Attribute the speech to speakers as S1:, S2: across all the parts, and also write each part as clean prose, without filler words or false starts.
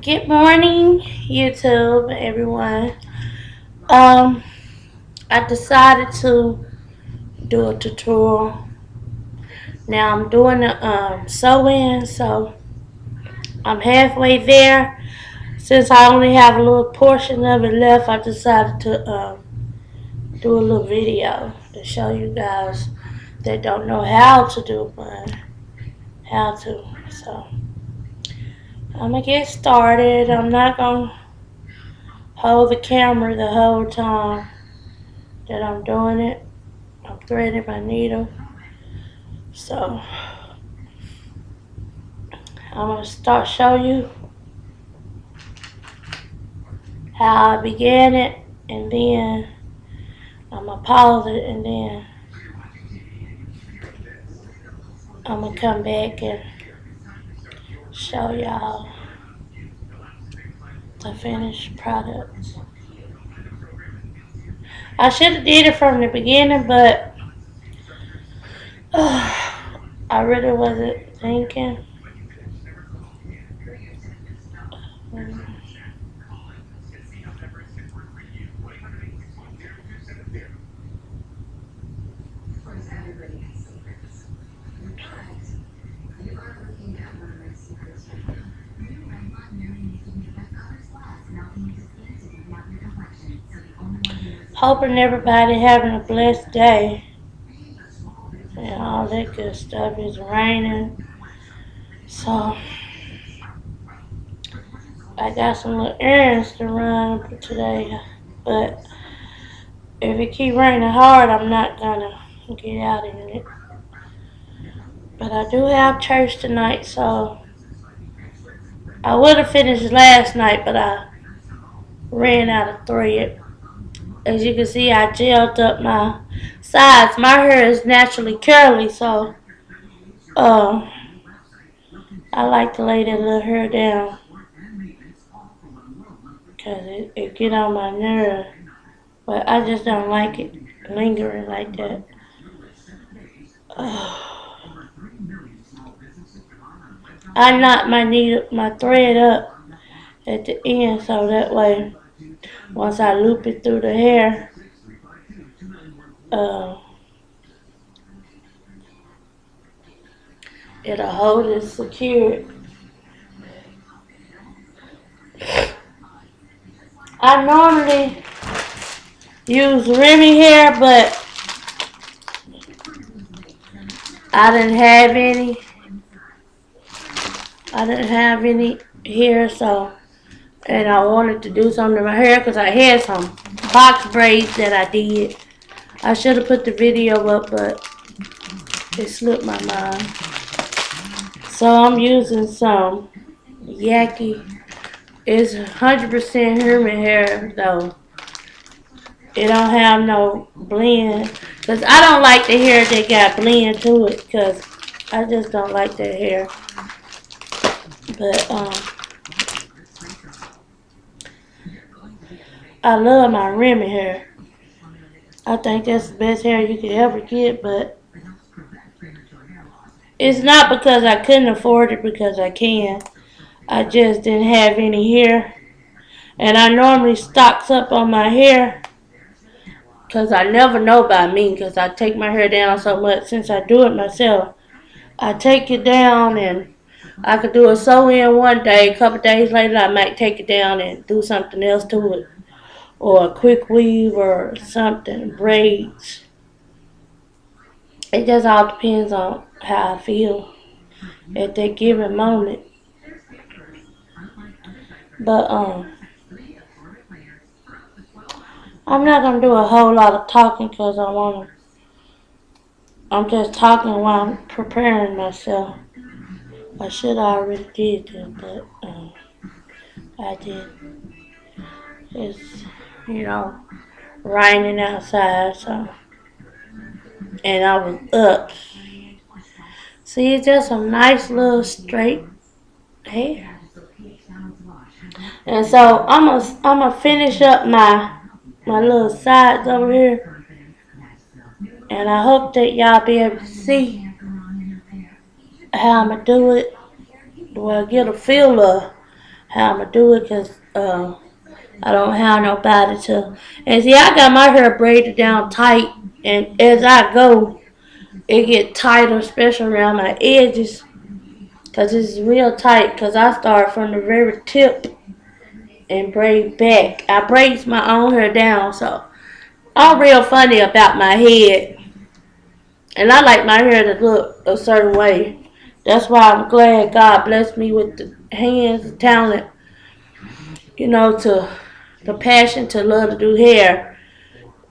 S1: Good morning, YouTube, everyone. Um, I decided to do a tutorial. Now I'm doing the sew-in, so I'm halfway there. Since I only have a little portion of it left, I decided to do a little video to show you guys that don't know how to do one, how to. So I'm gonna get started. I'm not gonna hold the camera the whole time that I'm doing it. I'm threading my needle. So I'm gonna start show you how I began it, and then I'm gonna pause it, and then I'm gonna come back and show y'all the finished product. I should have did it from the beginning, but I really wasn't thinking. Hoping everybody having a blessed day and all that good stuff. Is raining, so I got some little errands to run today. But if it keep raining hard, I'm not gonna get out in it. But I do have church tonight, so I would have finished last night, but I ran out of thread. As you can see, I gelled up my sides. My hair is naturally curly, so uh, I like to lay that little hair down because it get on my nerve. But I just don't like it lingering like that. I knot my thread up at the end, so that way once I loop it through the hair, uh, it'll hold it secured. I normally use Remy hair, but I didn't have any. I didn't have any hair, so and I wanted to do something to my hair because I had some box braids that I did. I should have put the video up, but it slipped my mind. So I'm using some Yaki. It's 100% human hair though. It don't have no blend. Cause I don't like the hair that got blend to it. Cause I just don't like that hair. But I love my Remy hair. I think that's the best hair you could ever get. But it's not because I couldn't afford it, because I can. I just didn't have any hair. And I normally stocks up on my hair because I never know about me because I take my hair down so much since I do it myself. I take it down and I could do a sew-in one day. A couple days later, I might take it down and do something else to it. Or a quick weave or something, braids. It just all depends on how I feel at that given moment. But I'm not gonna do a whole lot of talking because I'm just talking while I'm preparing myself. I should have already did that, but I did. It's raining outside, so and I was up. See, it's just some nice little straight hair. And so I'm gonna finish up my little sides over here, and I hope that y'all be able to see how I'm gonna do it. Well, get a feel of how I'm gonna do it because I don't have nobody to. And see, I got my hair braided down tight, and as I go, it get tighter, especially around my edges, cause it's real tight. Cause I start from the very tip and braid back. I braid my own hair down, so I'm real funny about my head, and I like my hair to look a certain way. That's why I'm glad God blessed me with the hands, the talent, to the passion to love to do hair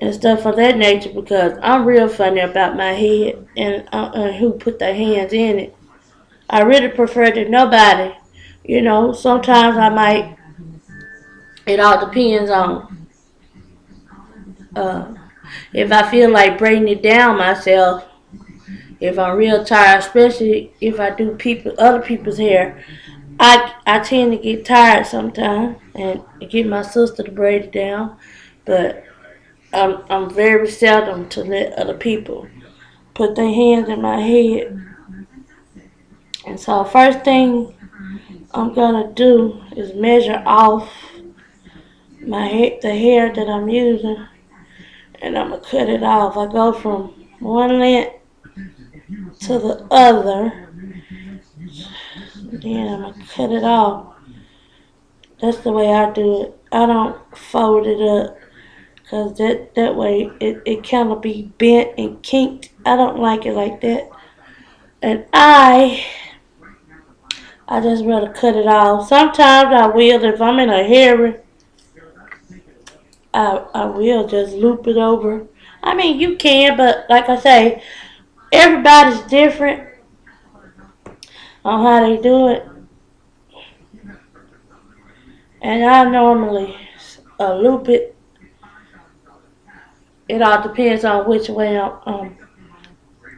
S1: and stuff of that nature because I'm real funny about my head and who put their hands in it. I really prefer to nobody. Sometimes I might, it all depends on uh, if I feel like braiding it down myself, if I'm real tired, especially if I do other people's hair. I tend to get tired sometimes and get my sister to braid it down, but I'm very seldom to let other people put their hands in my head. And so first thing I'm gonna do is measure off the hair that I'm using, and I'm gonna cut it off. I go from one length to the other, then I'm gonna cut it off. That's the way I do it. I don't fold it up. Cause that way it kind of be bent and kinked. I don't like it like that. And I just rather cut it off. Sometimes I will, if I'm in a hurry, I will just loop it over. I mean, you can, but like I say, everybody's different on how they do it. And I normally loop it. It all depends on which way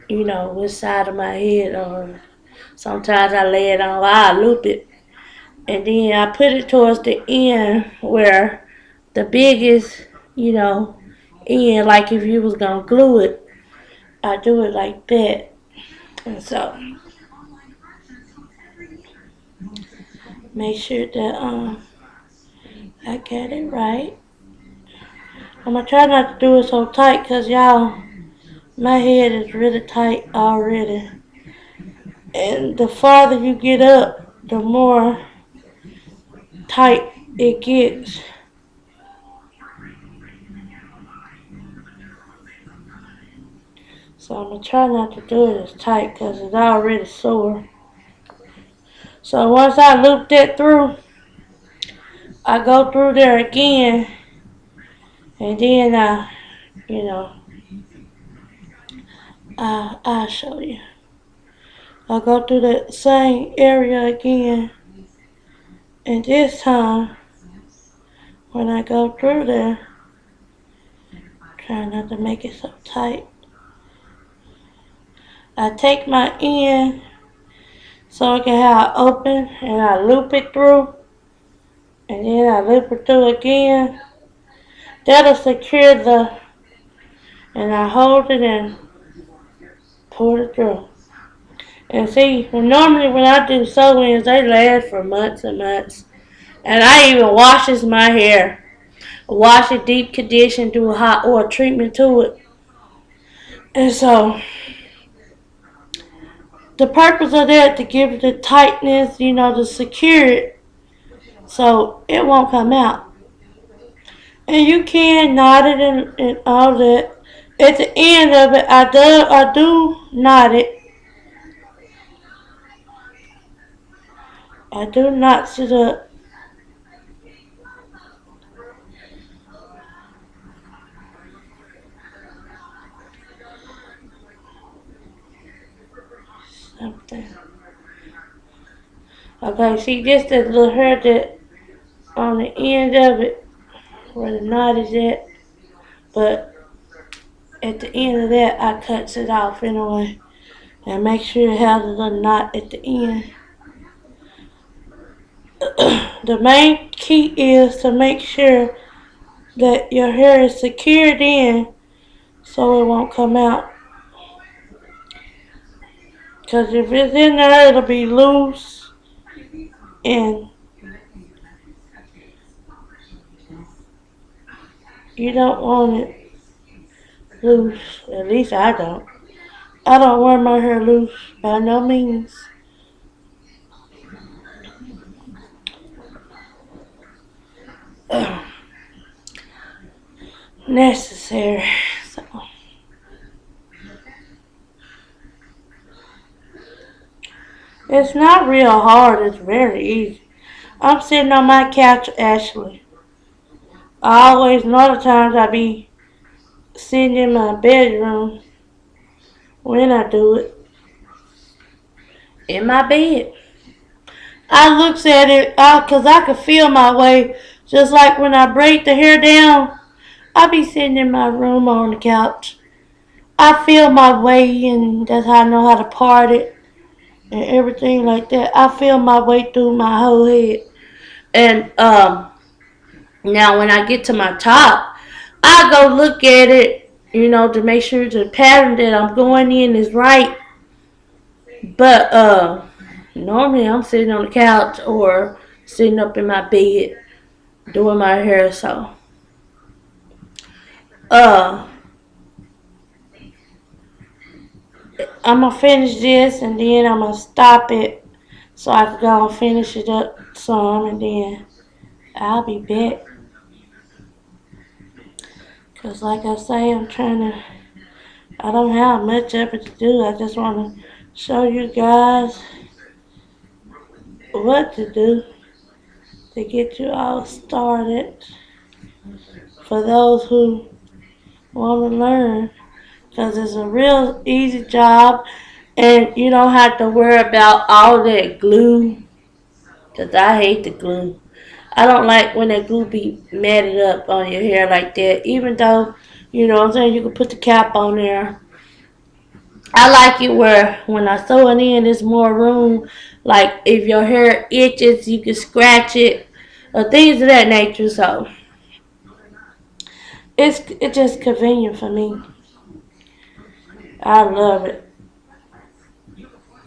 S1: which side of my head. Sometimes I lay it on, I loop it. And then I put it towards the end where the biggest, end, like if you was gonna glue it, I do it like that. And so make sure that I get it right. I'm gonna try not to do it so tight because y'all, my head is really tight already. And the farther you get up, the more tight it gets. So I'm going to try not to do it as tight because it's already sore. So once I loop that through, I go through there again. And then I'll show you. I go through that same area again. And this time, when I go through there, try not to make it so tight. I take my end so I can have it open and I loop it through. And then I loop it through again. That'll secure and I hold it and pull it through. And see, normally when I do sew-ins, they last for months and months. And I even washes my hair. Wash it, deep condition, do a hot oil treatment to it. And so, the purpose of that, to give it the tightness, to secure it so it won't come out. And you can knot it and all that. At the end of it, I do knot it. I do knot it up. Something. Okay, see just that little hair that on the end of it, where the knot is at. But at the end of that, I cuts it off anyway. And make sure it has a little knot at the end. The main key is to make sure that your hair is secured in so it won't come out. Because if it's in there, it'll be loose and You don't want it loose. At least I don't. I don't wear my hair loose by no means. Necessary. So it's not real hard. It's very easy. I'm sitting on my couch, actually. I always, a lot of times I be sitting in my bedroom when I do it in my bed. I looks at it because I can feel my way. Just like when I break the hair down, I be sitting in my room on the couch. I feel my way, and that's how I know how to part it and everything like that. I feel my way through my whole head. And now when I get to my top, I go look at it, to make sure the pattern that I'm going in is right. But normally I'm sitting on the couch or sitting up in my bed doing my hair. So uh I'm gonna finish this and then I'm gonna stop it so I can go and finish it up some and then I'll be back. Cause like I say, I don't have much of it to do. I just wanna show you guys what to do to get you all started for those who want to learn. Because it's a real easy job and you don't have to worry about all that glue. Because I hate the glue. I don't like when that glue be matted up on your hair like that. Even though, what I'm saying, you can put the cap on there. I like it where when I sew it in, there's more room. Like if your hair itches, you can scratch it or things of that nature. So it's just convenient for me. I love it.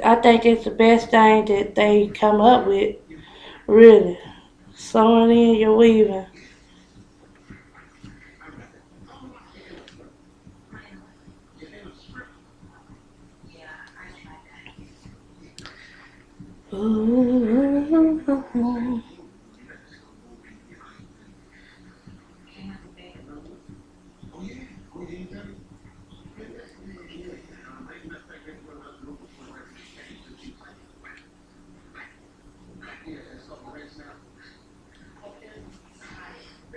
S1: I think it's the best thing that they come up with. Really, sewing in your weaving. Ooh.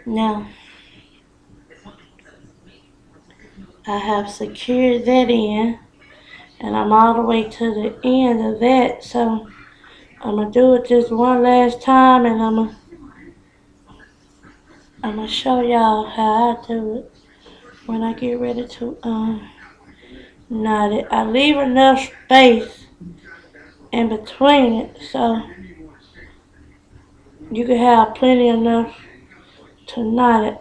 S1: Now I have secured that in, and I'm all the way to the end of that. So I'm gonna do it just one last time, and I'm gonna show y'all how I do it when I get ready to knot it. I leave enough space in between it so you can have plenty enough to knot it.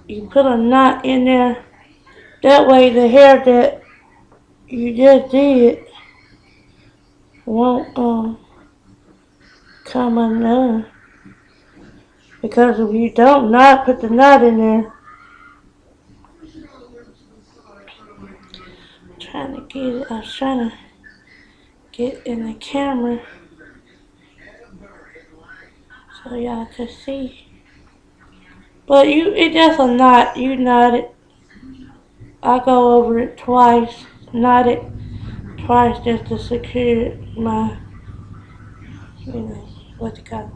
S1: You put a knot in there. That way the hair that you just did won't come undone. Because if you don't not put the knot in there, I was trying to get in the camera so y'all could see. But it just a knot. You knot it. I go over it twice, knot it twice just to secure my, what you call it.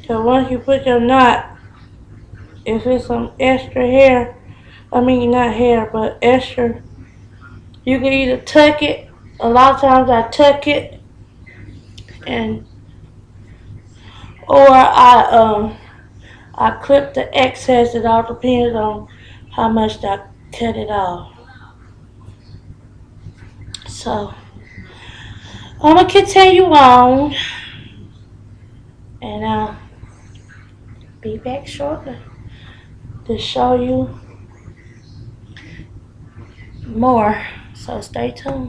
S1: So once you put your knot, if it's some extra hair, I mean not hair, but extra, you can either tuck it. A lot of times I tuck it, and or I clip the excess. It all depends on how much I cut it off. So I'm gonna continue on, and I'll be back shortly to show you more. So stay tuned.